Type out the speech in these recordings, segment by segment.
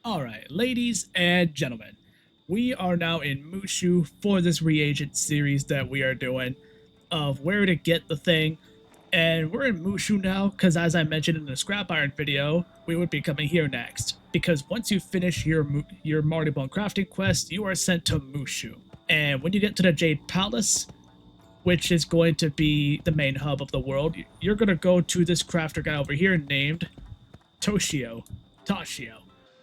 Alright, ladies and gentlemen, we are now in Mooshu for this reagent series that we are doing of where to get the thing. And we're in Mooshu now because, as I mentioned in the scrap iron video, we would be coming here next. Because once you finish your Marty Bone crafting quest, you are sent to Mooshu. And when you get to the Jade Palace, which is going to be the main hub of the world, you're going to go to this crafter guy over here named Toshio.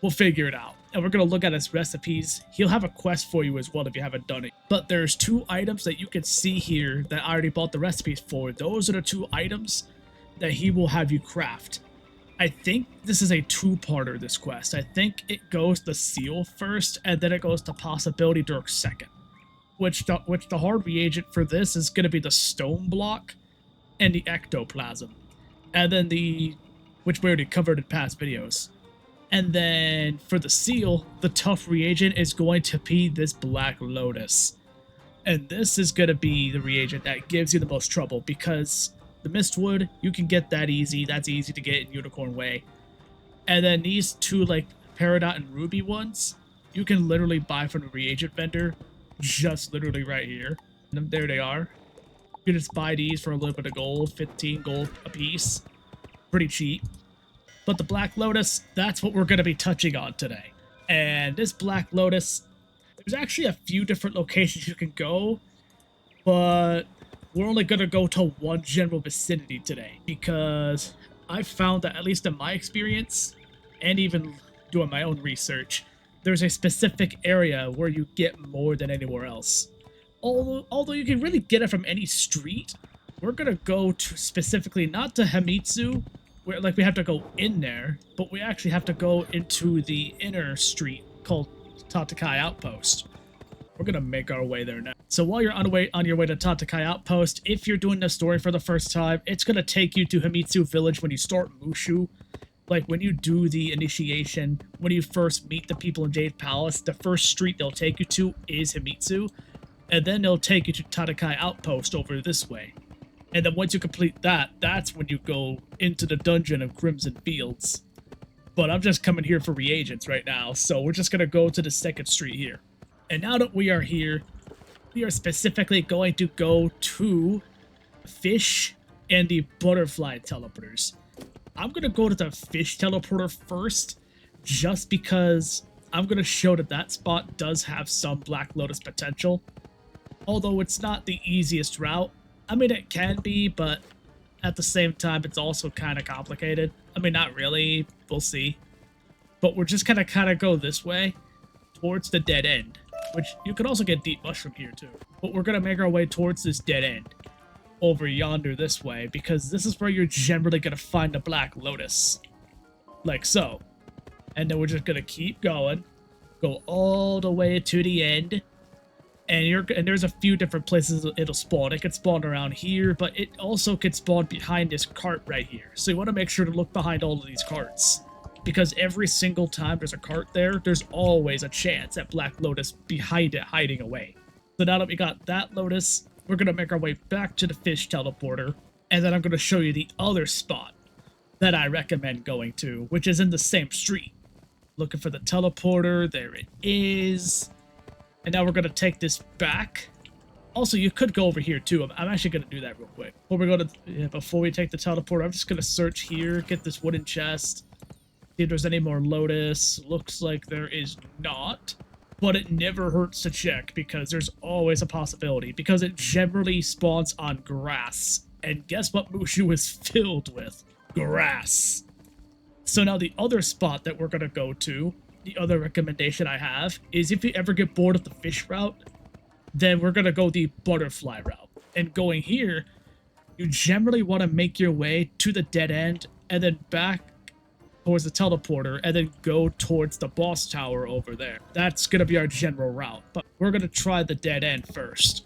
We'll figure it out. And we're going to look at his recipes. He'll have a quest for you as well if you haven't done it. But there's two items that you can see here that I already bought the recipes for. Those are the two items that he will have you craft. I think this is a two-parter, this quest. I think it goes to Seal first, and then it goes to Possibility Dirk second. Which the hard reagent for this is going to be the stone block and the ectoplasm. And then which we already covered in past videos. And then for the seal, the tough reagent is going to be this Black Lotus. And this is going to be the reagent that gives you the most trouble because the Mistwood, you can get that easy. That's easy to get in Unicorn Way. And then these two, like, Peridot and Ruby ones, you can literally buy from the reagent vendor, just literally right here. And there they are. You can just buy these for a little bit of gold, 15 gold a piece. Pretty cheap. But the Black Lotus, that's what we're going to be touching on today. And this Black Lotus, there's actually a few different locations you can go, but we're only going to go to one general vicinity today because I've found that, at least in my experience, and even doing my own research, there's a specific area where you get more than anywhere else. Although you can really get it from any street, we're going to go to specifically not to Himitsu, where, like, we have to go in there, but we actually have to go into the inner street called Tatakai Outpost. We're gonna make our way there now. So while you're on your way to Tatakai Outpost, if you're doing this story for the first time, it's gonna take you to Himitsu Village when you start Mooshu. Like, when you do the initiation, when you first meet the people in Jade Palace, the first street they'll take you to is Himitsu, and then they'll take you to Tatakai Outpost over this way. And then once you complete that, that's when you go into the dungeon of Crimson Fields. But I'm just coming here for reagents right now, so we're just going to go to the second street here. And now that we are here, we are specifically going to go to Fish and the Butterfly Teleporters. I'm going to go to the Fish Teleporter first, just because I'm going to show that that spot does have some Black Lotus potential. Although it's not the easiest route. I mean, it can be, but at the same time, it's also kind of complicated. I mean, not really. We'll see. But we're just going to kind of go this way towards the dead end, which you could also get Deep Mushroom here, too. But we're going to make our way towards this dead end over yonder this way, because this is where you're generally going to find the Black Lotus. Like so. And then we're just going to keep going, go all the way to the end. And there's a few different places it'll spawn. It could spawn around here, but it also could spawn behind this cart right here. So you want to make sure to look behind all of these carts, because every single time there's a cart there, there's always a chance at Black Lotus behind it hiding away. So now that we got that Lotus, we're going to make our way back to the Fish Teleporter, and then I'm going to show you the other spot that I recommend going to, which is in the same street. Looking for the teleporter, there it is. And now we're going to take this back. Also, you could go over here, too. I'm actually going to do that real quick. Before we take the teleporter, I'm just going to search here, get this wooden chest, see if there's any more Lotus. Looks like there is not. But it never hurts to check, because there's always a possibility, because it generally spawns on grass. And guess what Mooshu is filled with? Grass. So now the other spot that we're going to go to, the other recommendation I have, is if you ever get bored of the fish route, then we're going to go the butterfly route. And going here, you generally want to make your way to the dead end and then back towards the teleporter and then go towards the boss tower over there. That's going to be our general route, but we're going to try the dead end first.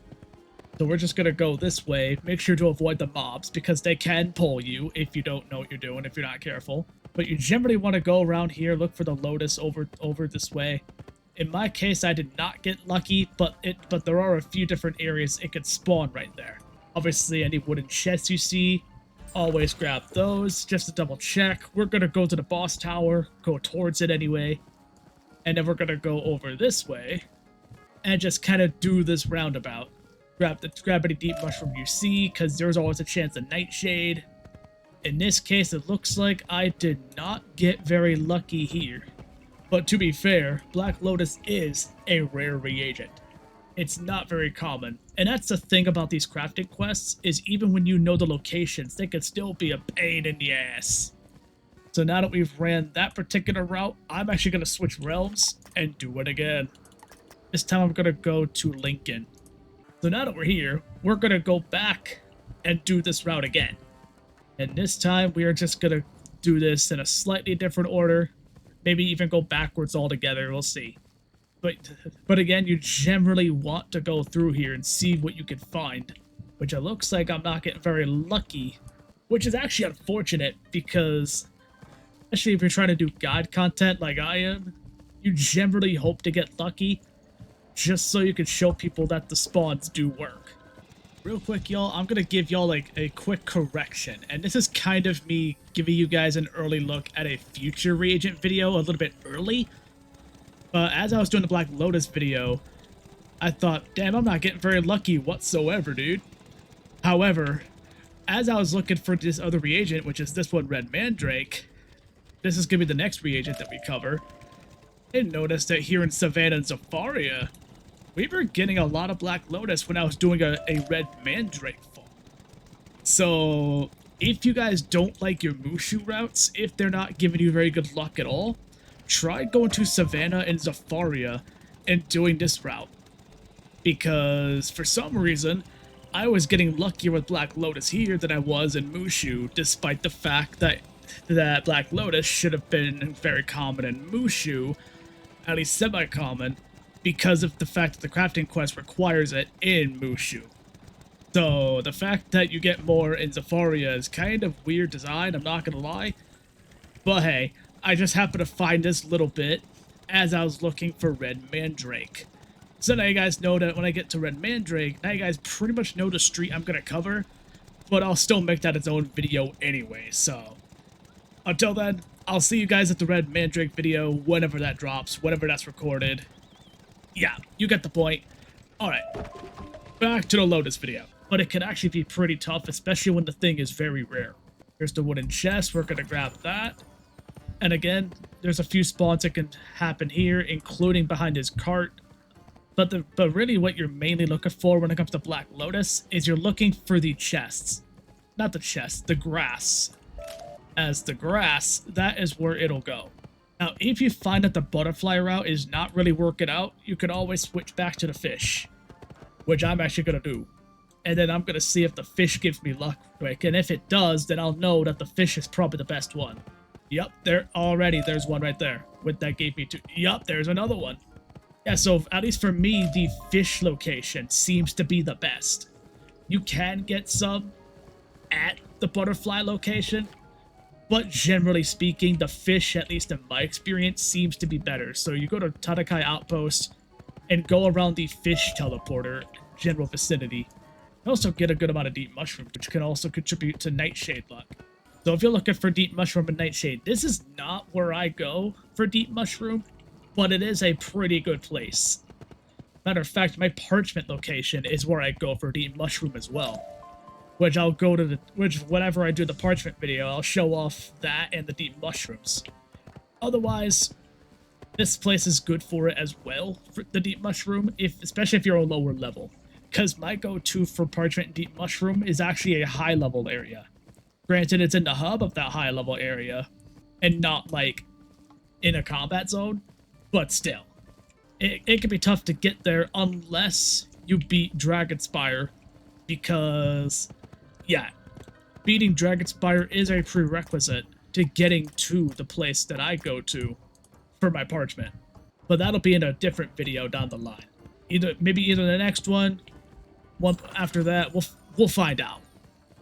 So we're just going to go this way. Make sure to avoid the mobs, because they can pull you if you don't know what you're doing, if you're not careful. But you generally want to go around here, look for the Lotus over this way. In my case, I did not get lucky, but there are a few different areas it could spawn right there. Obviously, any wooden chests you see, always grab those, just to double check. We're going to go to the boss tower, go towards it anyway. And then we're gonna go over this way and just kind of do this roundabout. Grab any deep mushroom you see, because there's always a chance of nightshade. In this case, it looks like I did not get very lucky here. But to be fair, Black Lotus is a rare reagent. It's not very common. And that's the thing about these crafting quests, is even when you know the locations, they can still be a pain in the ass. So now that we've ran that particular route, I'm actually going to switch realms and do it again. This time I'm going to go to Lincoln. So now that we're here, we're going to go back and do this route again. And this time we are just going to do this in a slightly different order. Maybe even go backwards altogether, we'll see. But again, you generally want to go through here and see what you can find. Which it looks like I'm not getting very lucky. Which is actually unfortunate because, especially if you're trying to do guide content like I am, you generally hope to get lucky just so you can show people that the spawns do work. Real quick, y'all, I'm gonna give y'all like a quick correction, and this is kind of me giving you guys an early look at a future reagent video a little bit early. But as I was doing the Black Lotus video, I thought, damn, I'm not getting very lucky whatsoever, dude. However, as I was looking for this other reagent, which is this one, Red Mandrake, this is gonna be the next reagent that we cover, I noticed that here in Savannah and Zafaria, we were getting a lot of Black Lotus when I was doing a Red Mandrake farm. So, if you guys don't like your Mooshu routes, if they're not giving you very good luck at all, try going to Savannah and Zafaria and doing this route. Because, for some reason, I was getting luckier with Black Lotus here than I was in Mooshu, despite the fact that Black Lotus should have been very common in Mooshu, at least semi-common, because of the fact that the crafting quest requires it in Mooshu. So, the fact that you get more in Zafaria is kind of weird design, I'm not gonna lie. But hey, I just happened to find this little bit as I was looking for Red Mandrake. So now you guys know that when I get to Red Mandrake, now you guys pretty much know the street I'm gonna cover, but I'll still make that its own video anyway, so. Until then, I'll see you guys at the Red Mandrake video whenever that drops, whenever that's recorded. Yeah, you get the point. Alright, back to the Lotus video. But it can actually be pretty tough, especially when the thing is very rare. Here's the wooden chest, we're gonna grab that. And again, there's a few spawns that can happen here, including behind his cart. But really what you're mainly looking for when it comes to Black Lotus is you're looking for the chests. Not the chests, the grass. As the grass, that is where it'll go. Now, if you find that the butterfly route is not really working out, you can always switch back to the fish, which I'm actually going to do. And then I'm going to see if the fish gives me luck quick, and if it does, then I'll know that the fish is probably the best one. Yup, there's one right there. What that gave me two. Yup, there's another one. Yeah, so at least for me, the fish location seems to be the best. You can get some at the butterfly location, but generally speaking, the fish, at least in my experience, seems to be better. So you go to Tatakai Outpost and go around the fish teleporter, general vicinity. You also get a good amount of deep mushroom, which can also contribute to nightshade luck. So if you're looking for deep mushroom and nightshade, this is not where I go for deep mushroom, but it is a pretty good place. Matter of fact, my parchment location is where I go for deep mushroom as well. Which I'll go to whenever I do the parchment video, I'll show off that and the deep mushrooms. Otherwise, this place is good for it as well, for the deep mushroom, especially if you're a lower level. Because my go-to for parchment and deep mushroom is actually a high level area. Granted, it's in the hub of that high level area, and not like in a combat zone, but still. It can be tough to get there unless you beat Dragonspire, because yeah, beating Dragonspire is a prerequisite to getting to the place that I go to for my parchment. But that'll be in a different video down the line. Maybe either the next one after that, we'll find out.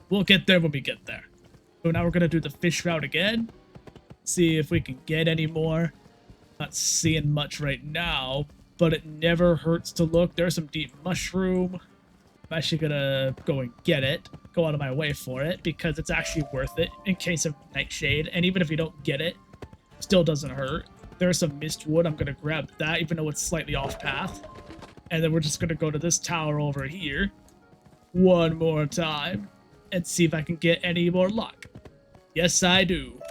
We'll get there when we get there. So now we're gonna do the fish route again. See if we can get any more. Not seeing much right now, but it never hurts to look. There's some deep mushroom. I'm actually gonna go and get it, go out of my way for it, because it's actually worth it in case of nightshade, and even if you don't get it, still doesn't hurt. There's some mist wood. I'm going to grab that, even though it's slightly off path. And then we're just going to go to this tower over here one more time and see if I can get any more luck. Yes, I do.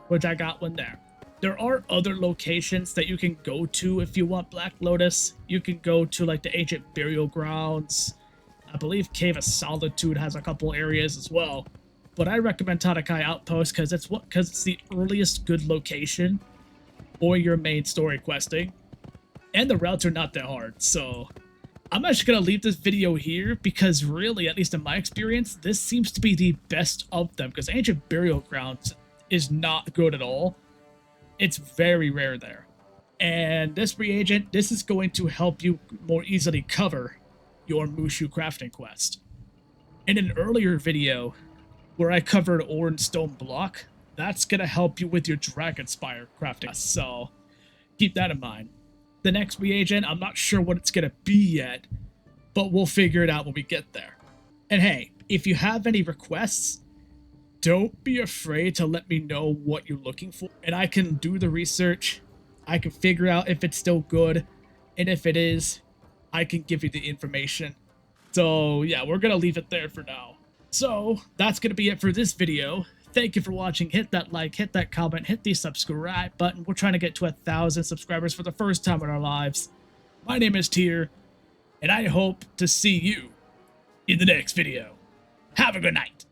Which I got one there. There are other locations that you can go to if you want Black Lotus. You can go to like the ancient burial grounds. I believe Cave of Solitude has a couple areas as well. But I recommend Tatakai Outpost because it's the earliest good location for your main story questing. And the routes are not that hard, so I'm actually going to leave this video here because really, at least in my experience, this seems to be the best of them because Ancient Burial Grounds is not good at all. It's very rare there. And this reagent, this is going to help you more easily cover your Mooshu crafting quest. In an earlier video where I covered ore and stone block, that's going to help you with your Dragon Spire crafting, so keep that in mind. The next reagent, I'm not sure what it's going to be yet, but we'll figure it out when we get there. And hey, if you have any requests, don't be afraid to let me know what you're looking for, and I can do the research. I can figure out if it's still good, and if it is, I can give you the information. So yeah, we're going to leave it there for now. So that's going to be it for this video. Thank you for watching. Hit that like, hit that comment, hit the subscribe button. We're trying to get to 1,000 subscribers for the first time in our lives. My name is Tier, and I hope to see you in the next video. Have a good night.